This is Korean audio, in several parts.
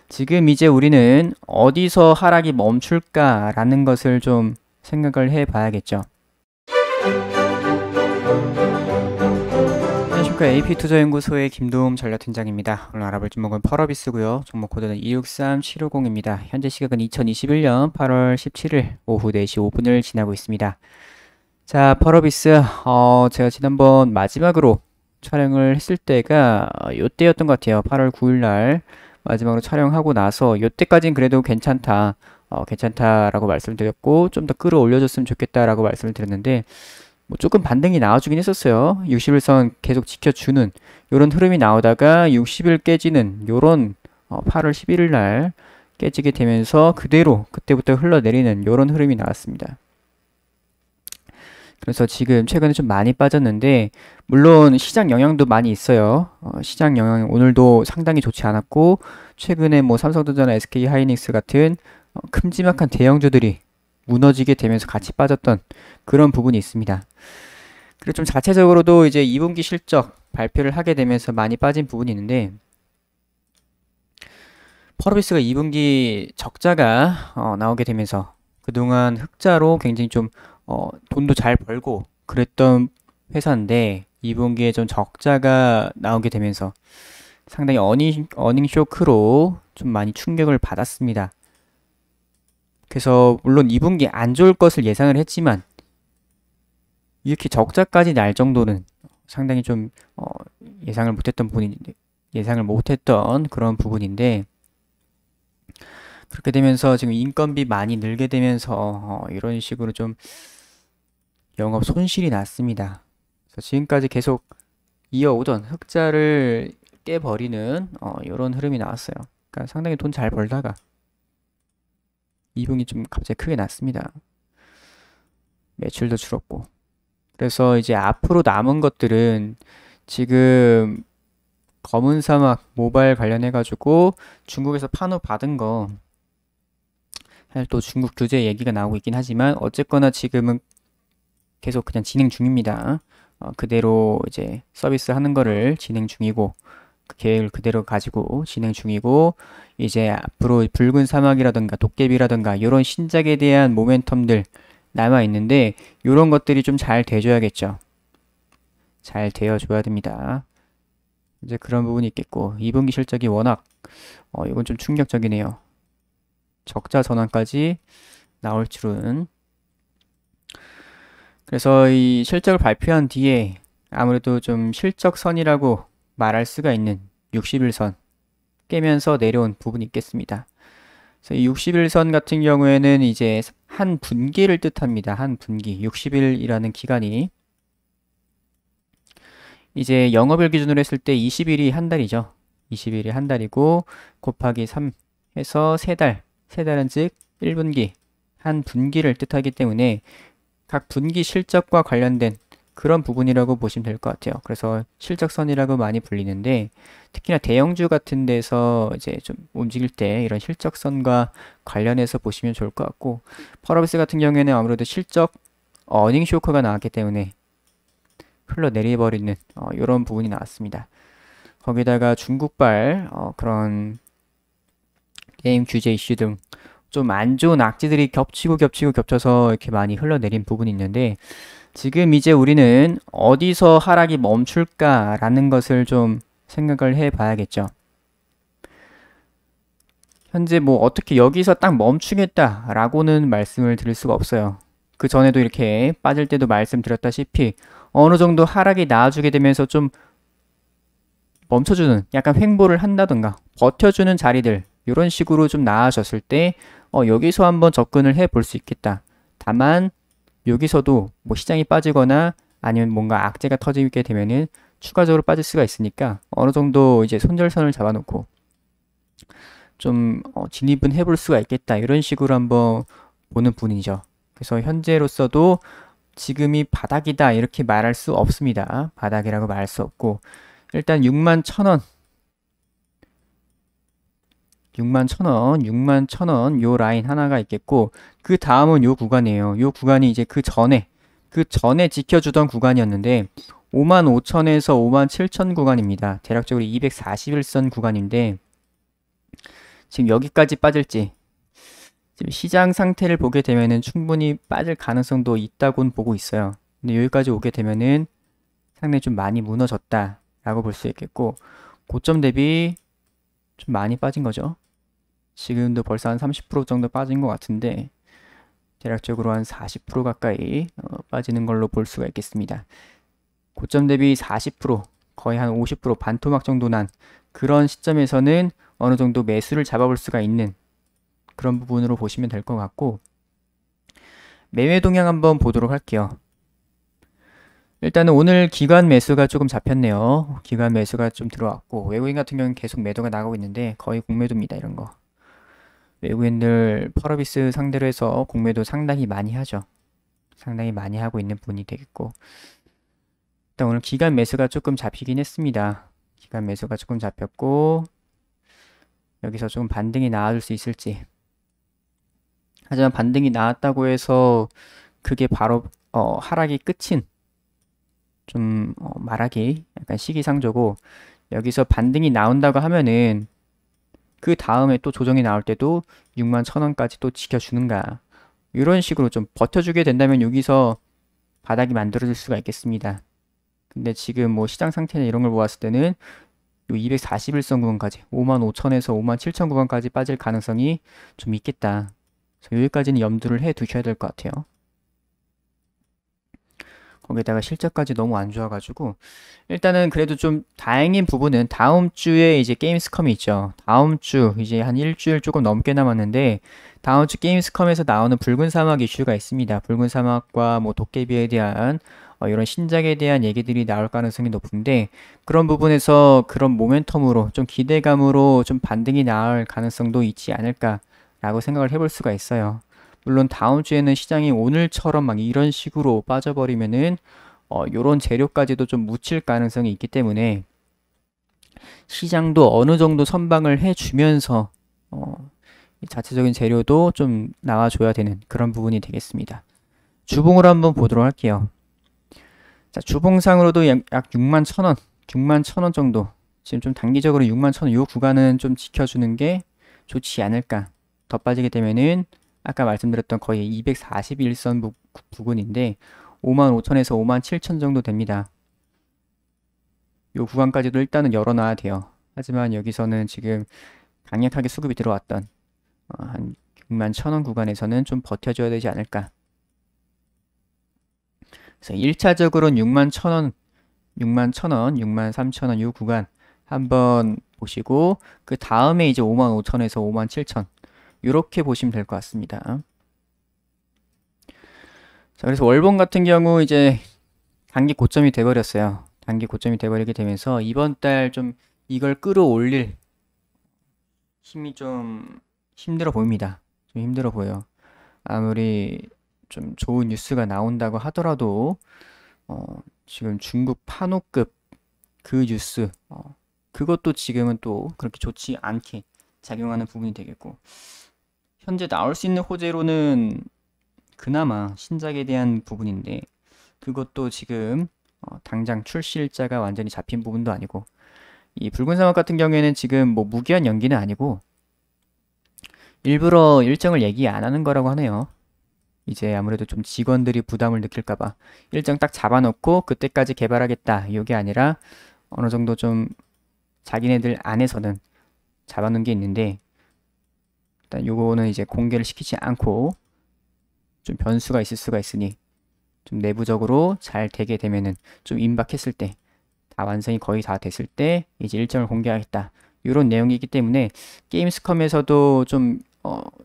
지금 이제 우리는 어디서 하락이 멈출까라는 것을 좀 생각을 해 봐야겠죠. 안녕하십니까. AP투자연구소의 김도움 전략팀장입니다. 오늘 알아볼 종목은 펄어비스고요. 종목 코드는 263750입니다. 현재 시각은 2021년 8월 17일 오후 4시 5분을 지나고 있습니다. 자, 펄어비스 제가 지난번 마지막으로 촬영을 했을 때가 요때였던 것 같아요. 8월 9일 날 마지막으로 촬영하고 나서 요때까지는 그래도 괜찮다. 괜찮다라고 말씀을 드렸고 좀 더 끌어올려줬으면 좋겠다라고 말씀을 드렸는데 뭐 조금 반등이 나와주긴 했었어요. 60일선 계속 지켜주는 요런 흐름이 나오다가 60일 깨지는 요런 8월 11일 날 깨지게 되면서 그대로 그때부터 흘러내리는 요런 흐름이 나왔습니다. 그래서 지금 최근에 좀 많이 빠졌는데 물론 시장 영향도 많이 있어요. 시장 영향 오늘도 상당히 좋지 않았고 최근에 뭐 삼성전자나 SK하이닉스 같은 큼지막한 대형주들이 무너지게 되면서 같이 빠졌던 그런 부분이 있습니다. 그리고 좀 자체적으로도 이제 2분기 실적 발표를 하게 되면서 많이 빠진 부분이 있는데 펄어비스가 2분기 적자가 나오게 되면서 그동안 흑자로 굉장히 좀 돈도 잘 벌고 그랬던 회사인데 2분기에 좀 적자가 나오게 되면서 상당히 어닝 쇼크로 좀 많이 충격을 받았습니다. 그래서 물론 2분기 안 좋을 것을 예상을 했지만 이렇게 적자까지 날 정도는 상당히 좀 예상을 못했던 부분인데 예상을 못했던 그런 부분인데 그렇게 되면서 지금 인건비 많이 늘게 되면서 이런 식으로 좀 영업 손실이 났습니다. 그래서 지금까지 계속 이어오던 흑자를 깨버리는 이런 흐름이 나왔어요. 그러니까 상당히 돈 잘 벌다가 2분기 좀 갑자기 크게 났습니다. 매출도 줄었고. 그래서 이제 앞으로 남은 것들은 지금 검은 사막 모바일 관련해가지고 중국에서 판호 받은 거 사실 또 중국 규제 얘기가 나오고 있긴 하지만 어쨌거나 지금은 계속 그냥 진행 중입니다. 그대로 이제 서비스 하는 거를 진행 중이고 그 계획을 그대로 가지고 진행 중이고 이제 앞으로 붉은 사막이라든가 도깨비라든가 이런 신작에 대한 모멘텀들 남아 있는데 이런 것들이 좀 잘 돼줘야겠죠. 잘 되어줘야 됩니다. 이제 그런 부분이 있겠고 2분기 실적이 워낙 이건 좀 충격적이네요. 적자 전환까지 나올 줄은. 그래서 이 실적을 발표한 뒤에 아무래도 좀 실적선이라고 말할 수가 있는 60일선 깨면서 내려온 부분이 있겠습니다. 그래서 이 60일선 같은 경우에는 이제 한 분기를 뜻합니다. 한 분기 60일이라는 기간이 이제 영업일 기준으로 했을 때 20일이 한 달이죠. 20일이 한 달이고 곱하기 3 해서 3달 3달은 즉 1분기 한 분기를 뜻하기 때문에 각 분기 실적과 관련된 그런 부분이라고 보시면 될 것 같아요. 그래서 실적선이라고 많이 불리는데 특히나 대형주 같은 데서 이제 좀 움직일 때 이런 실적선과 관련해서 보시면 좋을 것 같고 펄어비스 같은 경우에는 아무래도 실적 어닝 쇼크가 나왔기 때문에 흘러내려버리는 이런 부분이 나왔습니다. 거기다가 중국발 그런 게임 규제 이슈 등 좀 안 좋은 악재들이 겹쳐서 이렇게 많이 흘러내린 부분이 있는데 지금 이제 우리는 어디서 하락이 멈출까라는 것을 좀 생각을 해 봐야겠죠. 현재 뭐 어떻게 여기서 딱 멈추겠다라고는 말씀을 드릴 수가 없어요. 그 전에도 이렇게 빠질 때도 말씀드렸다시피 어느 정도 하락이 나와주게 되면서 좀 멈춰주는 약간 횡보를 한다던가 버텨주는 자리들 이런 식으로 좀 나아졌을 때 여기서 한번 접근을 해 볼 수 있겠다. 다만 여기서도 뭐 시장이 빠지거나 아니면 뭔가 악재가 터지게 되면은 추가적으로 빠질 수가 있으니까 어느 정도 이제 손절선을 잡아놓고 좀 진입은 해볼 수가 있겠다. 이런 식으로 한번 보는 분이죠. 그래서 현재로서도 지금이 바닥이다 이렇게 말할 수 없습니다. 바닥이라고 말할 수 없고 일단 61,000원 61,000원 요 라인 하나가 있겠고 그 다음은 요 구간이에요. 요 구간이 이제 그 전에 지켜주던 구간이었는데 55,000에서 57,000 구간입니다. 대략적으로 241선 구간인데 지금 여기까지 빠질지, 지금 시장 상태를 보게 되면은 충분히 빠질 가능성도 있다고는 보고 있어요. 근데 여기까지 오게 되면은 상당히 좀 많이 무너졌다라고 볼 수 있겠고, 고점 대비 좀 많이 빠진 거죠. 지금도 벌써 한 30% 정도 빠진 것 같은데, 대략적으로 한 40% 가까이 빠지는 걸로 볼 수가 있겠습니다. 고점 대비 40%, 거의 한 50% 반토막 정도 난 그런 시점에서는 어느 정도 매수를 잡아볼 수가 있는 그런 부분으로 보시면 될 것 같고, 매매 동향 한번 보도록 할게요. 일단은 오늘 기관 매수가 조금 잡혔네요. 기관 매수가 좀 들어왔고, 외국인 같은 경우는 계속 매도가 나가고 있는데 거의 공매도입니다. 이런 거. 외국인들 펄어비스 상대로 해서 공매도 상당히 많이 하죠. 상당히 많이 하고 있는 부분이 되겠고, 일단 오늘 기관 매수가 조금 잡히긴 했습니다. 기관 매수가 조금 잡혔고, 여기서 조금 반등이 나와줄 수 있을지. 하지만 반등이 나왔다고 해서 그게 바로 하락이 끝인, 좀 말하기 약간 시기상조고, 여기서 반등이 나온다고 하면은 그 다음에 또 조정이 나올 때도 6만 1,000원까지 또 지켜주는가, 이런 식으로 좀 버텨주게 된다면 여기서 바닥이 만들어질 수가 있겠습니다. 근데 지금 뭐 시장 상태나 이런 걸 보았을 때는 요 241선 구간까지 55,000에서 57,000 구간까지 빠질 가능성이 좀 있겠다. 그래서 여기까지는 염두를 해 두셔야 될 것 같아요. 거기다가 실적까지 너무 안 좋아가지고, 일단은 그래도 좀 다행인 부분은 다음 주에 이제 게임스컴이 있죠. 다음 주 이제 한 일주일 조금 넘게 남았는데, 다음 주 게임스컴에서 나오는 붉은 사막 이슈가 있습니다. 붉은 사막과 뭐 도깨비에 대한 이런 신작에 대한 얘기들이 나올 가능성이 높은데, 그런 부분에서 그런 모멘텀으로 좀 기대감으로 좀 반등이 나올 가능성도 있지 않을까라고 생각을 해볼 수가 있어요. 물론 다음 주에는 시장이 오늘처럼 막 이런 식으로 빠져버리면은 요런 재료까지도 좀 묻힐 가능성이 있기 때문에 시장도 어느 정도 선방을 해주면서 이 자체적인 재료도 좀 나와줘야 되는 그런 부분이 되겠습니다. 주봉으로 한번 보도록 할게요. 자, 주봉상으로도 약 61,000원, 61,000원 정도, 지금 좀 단기적으로 61,000원 요 구간은 좀 지켜주는 게 좋지 않을까. 더 빠지게 되면은 아까 말씀드렸던 거의 241선 부근인데 55,000에서 57,000 정도 됩니다. 요 구간까지도 일단은 열어놔야 돼요. 하지만 여기서는 지금 강력하게 수급이 들어왔던 한 61,000원 구간에서는 좀 버텨줘야 되지 않을까. 그래서 1차적으로는 61,000원, 61,000원, 63,000원 요 구간 한번 보시고, 그 다음에 이제 55,000에서 57,000 이렇게 보시면 될 것 같습니다. 자, 그래서 월봉 같은 경우 이제 단기 고점이 돼버렸어요. 단기 고점이 돼버리게 되면서 이번 달 좀 이걸 끌어올릴 힘이 좀 힘들어 보입니다. 좀 힘들어 보여요. 아무리 좀 좋은 뉴스가 나온다고 하더라도 지금 중국 판호급 그 뉴스 그것도 지금은 또 그렇게 좋지 않게 작용하는 부분이 되겠고, 현재 나올 수 있는 호재로는 그나마 신작에 대한 부분인데, 그것도 지금 당장 출시일자가 완전히 잡힌 부분도 아니고, 이 붉은 사막 같은 경우에는 지금 뭐 무기한 연기는 아니고 일부러 일정을 얘기 안 하는 거라고 하네요. 이제 아무래도 좀 직원들이 부담을 느낄까봐 일정 딱 잡아놓고 그때까지 개발하겠다, 이게 아니라 어느 정도 좀 자기네들 안에서는 잡아놓은 게 있는데, 일단 요거는 이제 공개를 시키지 않고 좀 변수가 있을 수가 있으니 좀 내부적으로 잘 되게 되면은 좀 임박했을 때, 다 완성이 거의 다 됐을 때 이제 일정을 공개하겠다, 이런 내용이기 때문에 게임스컴에서도 좀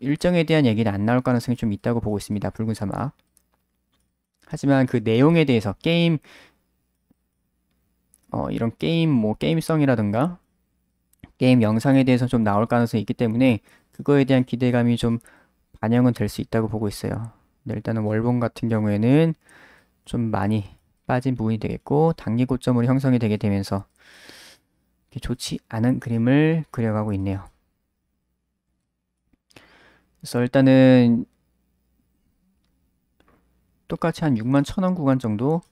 일정에 대한 얘기는 안 나올 가능성이 좀 있다고 보고 있습니다. 붉은 사막. 하지만 그 내용에 대해서 게임 이런 게임 뭐 게임성이라든가 게임 영상에 대해서 좀 나올 가능성이 있기 때문에 그거에 대한 기대감이 좀 반영은 될 수 있다고 보고 있어요. 네, 일단은 월봉 같은 경우에는 좀 많이 빠진 부분이 되겠고, 단기 고점으로 형성이 되게 되면서 좋지 않은 그림을 그려가고 있네요. 그래서 일단은 똑같이 한 61,000원 구간 정도,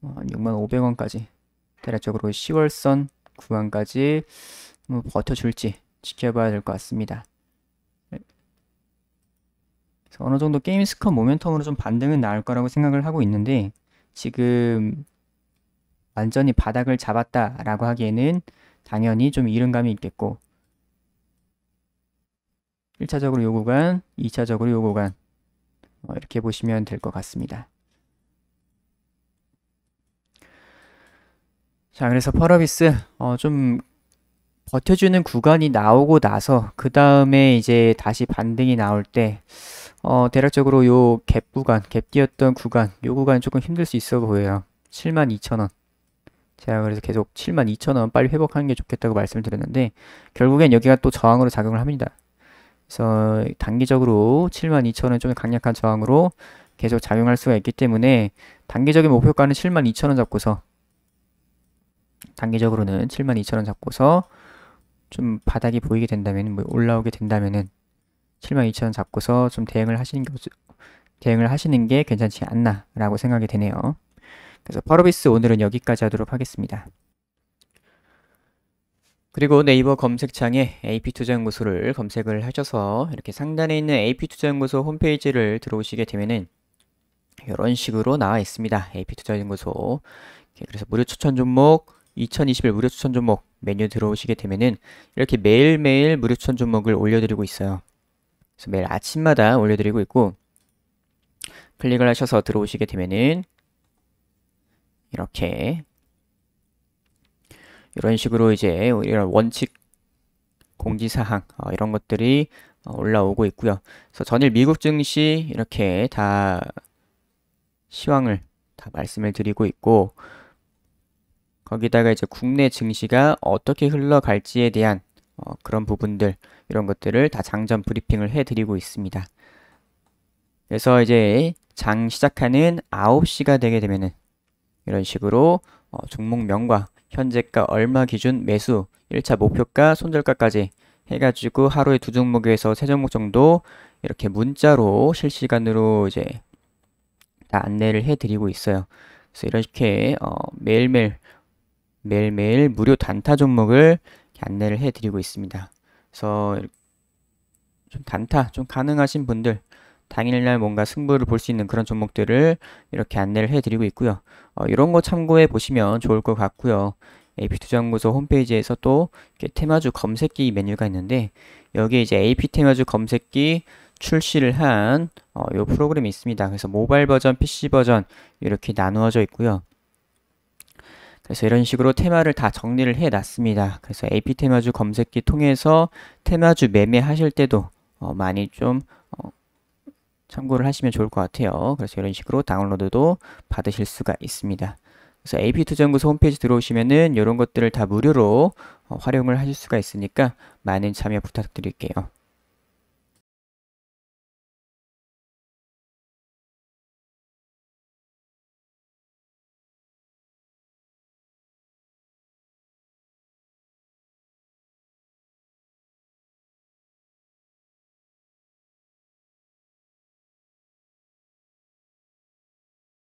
65,000원까지 대략적으로 10월선 구간까지 뭐 버텨줄지, 지켜봐야 될 것 같습니다. 그래서 어느 정도 게임스컷 모멘텀으로 좀 반등은 나올 거라고 생각을 하고 있는데 지금 완전히 바닥을 잡았다라고 하기에는 당연히 좀 이른감이 있겠고 1차적으로 요 구간, 2차적으로 요 구간 이렇게 보시면 될 것 같습니다. 자, 그래서 펄어비스 좀 버텨주는 구간이 나오고 나서 그 다음에 이제 다시 반등이 나올 때 대략적으로 요 갭 구간, 갭 뛰었던 구간, 요 구간 조금 힘들 수 있어 보여요. 72,000원. 제가 그래서 계속 72,000원 빨리 회복하는 게 좋겠다고 말씀을 드렸는데 결국엔 여기가 또 저항으로 작용을 합니다. 그래서 단기적으로 72,000원 좀 강력한 저항으로 계속 작용할 수가 있기 때문에 단기적인 목표가는 72,000원 잡고서 단기적으로는 72,000원 잡고서 좀 바닥이 보이게 된다면 뭐 올라오게 된다면은 72,000원 잡고서 좀 대응을 하시는 게 괜찮지 않나 라고 생각이 되네요. 그래서 펄어비스 오늘은 여기까지 하도록 하겠습니다. 그리고 네이버 검색창에 AP투자연구소를 검색을 하셔서 이렇게 상단에 있는 AP투자연구소 홈페이지를 들어오시게 되면은 이런 식으로 나와 있습니다. AP투자연구소. 그래서 무료 추천 종목 2021 무료 추천 종목 메뉴 들어오시게 되면은 이렇게 매일매일 무료 추천 종목을 올려드리고 있어요. 그래서 매일 아침마다 올려드리고 있고 클릭을 하셔서 들어오시게 되면은 이렇게 이런 식으로 이제 이런 원칙 공지사항 이런 것들이 올라오고 있고요. 그래서 전일 미국 증시 이렇게 다 시황을 다 말씀을 드리고 있고 거기다가 이제 국내 증시가 어떻게 흘러갈지에 대한 그런 부분들 이런 것들을 다 장전 브리핑을 해드리고 있습니다. 그래서 이제 장 시작하는 9시가 되게 되면은 이런 식으로 종목명과 현재가 얼마 기준 매수 1차 목표가 손절가까지 해가지고 하루에 2종목에서 3종목 정도 이렇게 문자로 실시간으로 이제 다 안내를 해드리고 있어요. 그래서 이렇게 매일매일 무료 단타 종목을 안내를 해드리고 있습니다. 그래서 좀 단타 좀 가능하신 분들 당일날 뭔가 승부를 볼 수 있는 그런 종목들을 이렇게 안내를 해드리고 있고요. 이런 거 참고해 보시면 좋을 것 같고요. AP투자연구소 홈페이지에서 또 이렇게 테마주 검색기 메뉴가 있는데 여기에 이제 AP 테마주 검색기 출시를 한 요 프로그램이 있습니다. 그래서 모바일 버전, PC 버전 이렇게 나누어져 있고요. 그래서 이런 식으로 테마를 다 정리를 해 놨습니다. 그래서 AP 테마주 검색기 통해서 테마주 매매하실 때도 많이 좀 참고를 하시면 좋을 것 같아요. 그래서 이런 식으로 다운로드도 받으실 수가 있습니다. 그래서 AP투자연구소 홈페이지 들어오시면은 이런 것들을 다 무료로 활용을 하실 수가 있으니까 많은 참여 부탁드릴게요.